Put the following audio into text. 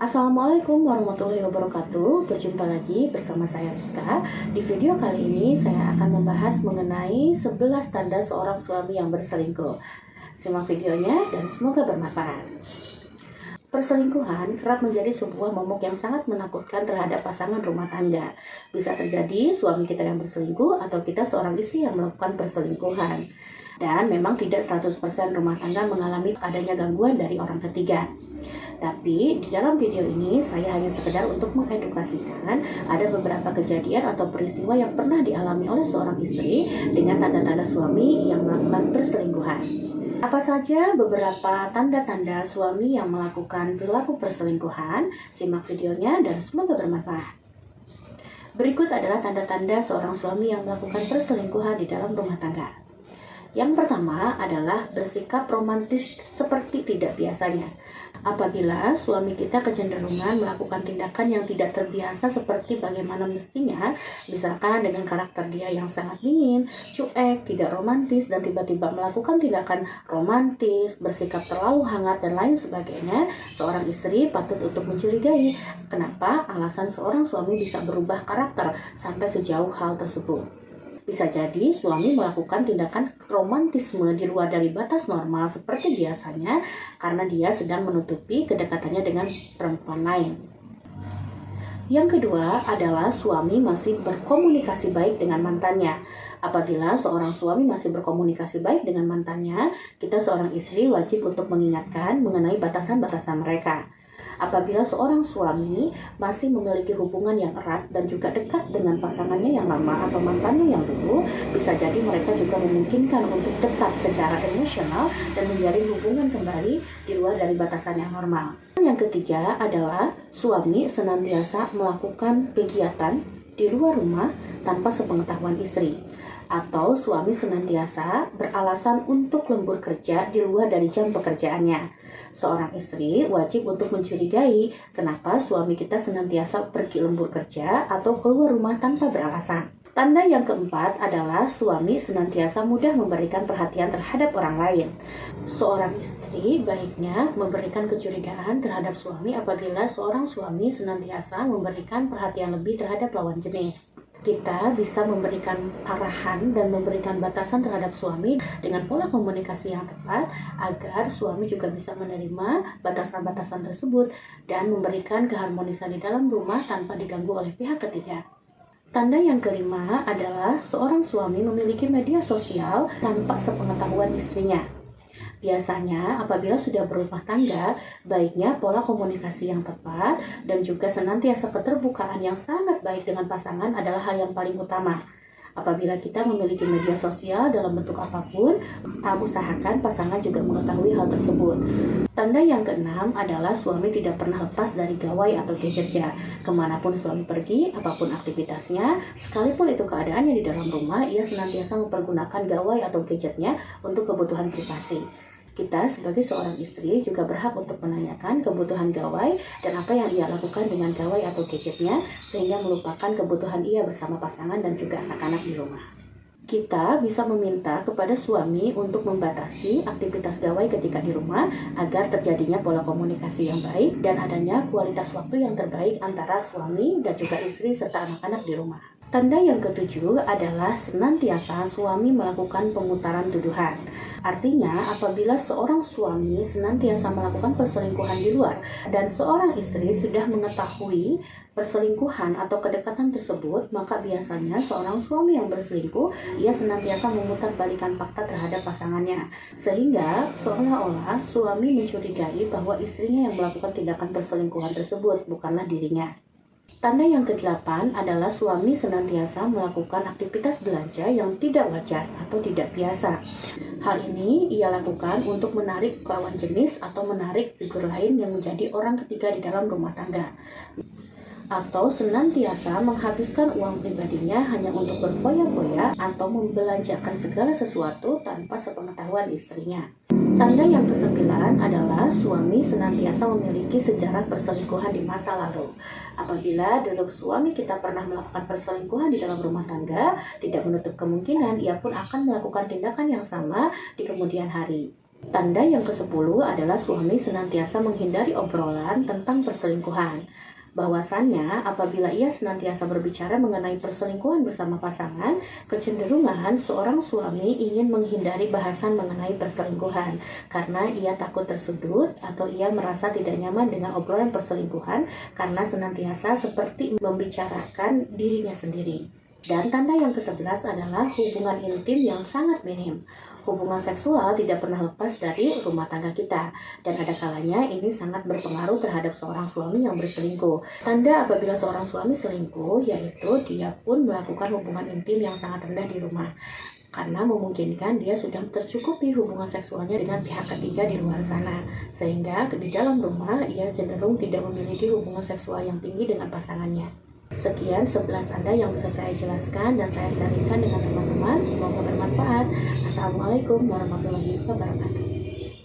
Assalamualaikum warahmatullahi wabarakatuh. Berjumpa lagi bersama saya Rizka. Di video kali ini saya akan membahas mengenai 11 tanda seorang suami yang berselingkuh. Simak videonya dan semoga bermanfaat. Perselingkuhan kerap menjadi sebuah momok yang sangat menakutkan terhadap pasangan rumah tangga. Bisa terjadi suami kita yang berselingkuh atau kita seorang istri yang melakukan perselingkuhan. Dan memang tidak 100% rumah tangga mengalami adanya gangguan dari orang ketiga. Tapi di dalam video ini saya hanya sekedar untuk mengedukasikan ada beberapa kejadian atau peristiwa yang pernah dialami oleh seorang istri dengan tanda-tanda suami yang melakukan perselingkuhan. Apa saja beberapa tanda-tanda suami yang melakukan perilaku perselingkuhan? Simak videonya dan semoga bermanfaat. Berikut adalah tanda-tanda seorang suami yang melakukan perselingkuhan di dalam rumah tangga. Yang pertama adalah bersikap romantis seperti tidak biasanya. Apabila suami kita kecenderungan melakukan tindakan yang tidak terbiasa seperti bagaimana mestinya, misalkan dengan karakter dia yang sangat dingin, cuek, tidak romantis, dan tiba-tiba melakukan tindakan romantis, bersikap terlalu hangat, dan lain sebagainya, seorang istri patut untuk mencurigai kenapa alasan seorang suami bisa berubah karakter sampai sejauh hal tersebut. Bisa jadi suami melakukan tindakan romantisme di luar dari batas normal seperti biasanya karena dia sedang menutupi kedekatannya dengan perempuan lain. Yang kedua adalah suami masih berkomunikasi baik dengan mantannya. Apabila seorang suami masih berkomunikasi baik dengan mantannya, kita seorang istri wajib untuk mengingatkan mengenai batasan-batasan mereka. Apabila seorang suami masih memiliki hubungan yang erat dan juga dekat dengan pasangannya yang lama atau mantannya yang dulu, bisa jadi mereka juga memungkinkan untuk dekat secara emosional dan menjalin hubungan kembali di luar dari batasan yang normal. Yang ketiga adalah suami senantiasa melakukan kegiatan di luar rumah tanpa sepengetahuan istri. Atau suami senantiasa beralasan untuk lembur kerja di luar dari jam pekerjaannya. Seorang istri wajib untuk mencurigai kenapa suami kita senantiasa pergi lembur kerja atau keluar rumah tanpa beralasan. Tanda yang keempat adalah suami senantiasa mudah memberikan perhatian terhadap orang lain. Seorang istri baiknya memberikan kecurigaan terhadap suami apabila seorang suami senantiasa memberikan perhatian lebih terhadap lawan jenis. Kita bisa memberikan arahan dan memberikan batasan terhadap suami dengan pola komunikasi yang tepat agar suami juga bisa menerima batasan-batasan tersebut dan memberikan keharmonisan di dalam rumah tanpa diganggu oleh pihak ketiga. Tanda yang kelima adalah seorang suami memiliki media sosial tanpa sepengetahuan istrinya. Biasanya apabila sudah berumah tangga, baiknya pola komunikasi yang tepat dan juga senantiasa keterbukaan yang sangat baik dengan pasangan adalah hal yang paling utama. Apabila kita memiliki media sosial dalam bentuk apapun, usahakan pasangan juga mengetahui hal tersebut. Tanda yang keenam adalah suami tidak pernah lepas dari gawai atau gadgetnya. Kemanapun suami pergi, apapun aktivitasnya, sekalipun itu keadaannya di dalam rumah, ia senantiasa mempergunakan gawai atau gadgetnya untuk kebutuhan privasi. Kita sebagai seorang istri juga berhak untuk menanyakan kebutuhan gawai dan apa yang ia lakukan dengan gawai atau gadgetnya sehingga melupakan kebutuhan ia bersama pasangan dan juga anak-anak di rumah. Kita bisa meminta kepada suami untuk membatasi aktivitas gawai ketika di rumah agar terjadinya pola komunikasi yang baik dan adanya kualitas waktu yang terbaik antara suami dan juga istri serta anak-anak di rumah. Tanda yang ketujuh adalah senantiasa suami melakukan pemutaran tuduhan. Artinya, apabila seorang suami senantiasa melakukan perselingkuhan di luar dan seorang istri sudah mengetahui perselingkuhan atau kedekatan tersebut, maka biasanya seorang suami yang berselingkuh, ia senantiasa memutarbalikkan fakta terhadap pasangannya. Sehingga seolah-olah suami mencurigai bahwa istrinya yang melakukan tindakan perselingkuhan tersebut, bukanlah dirinya. Tanda yang ke-8 adalah suami senantiasa melakukan aktivitas belanja yang tidak wajar atau tidak biasa. Hal ini ia lakukan untuk menarik lawan jenis atau menarik figur lain yang menjadi orang ketiga di dalam rumah tangga. Atau senantiasa menghabiskan uang pribadinya hanya untuk berfoya-foya atau membelanjakan segala sesuatu tanpa sepengetahuan istrinya. Tanda yang ke-9 adalah suami senantiasa memiliki sejarah perselingkuhan di masa lalu. Apabila dulu suami kita pernah melakukan perselingkuhan di dalam rumah tangga, tidak menutup kemungkinan ia pun akan melakukan tindakan yang sama di kemudian hari. Tanda yang ke-10 adalah suami senantiasa menghindari obrolan tentang perselingkuhan. Bahwasannya, apabila ia senantiasa berbicara mengenai perselingkuhan bersama pasangan, kecenderungan seorang suami ingin menghindari bahasan mengenai perselingkuhan karena ia takut tersudut atau ia merasa tidak nyaman dengan obrolan perselingkuhan karena senantiasa seperti membicarakan dirinya sendiri. Dan tanda yang ke-11 adalah hubungan intim yang sangat minim. Hubungan seksual tidak pernah lepas dari rumah tangga kita, dan ada kalanya ini sangat berpengaruh terhadap seorang suami yang berselingkuh. Tanda apabila seorang suami selingkuh, yaitu dia pun melakukan hubungan intim yang sangat rendah di rumah, karena memungkinkan dia sudah tercukupi hubungan seksualnya dengan pihak ketiga di luar sana, sehingga di dalam rumah ia cenderung tidak memiliki hubungan seksual yang tinggi dengan pasangannya. Sekian 11 tanda yang bisa saya jelaskan dan saya sharingkan dengan teman-teman. Semoga bermanfaat. Assalamualaikum warahmatullahi wabarakatuh.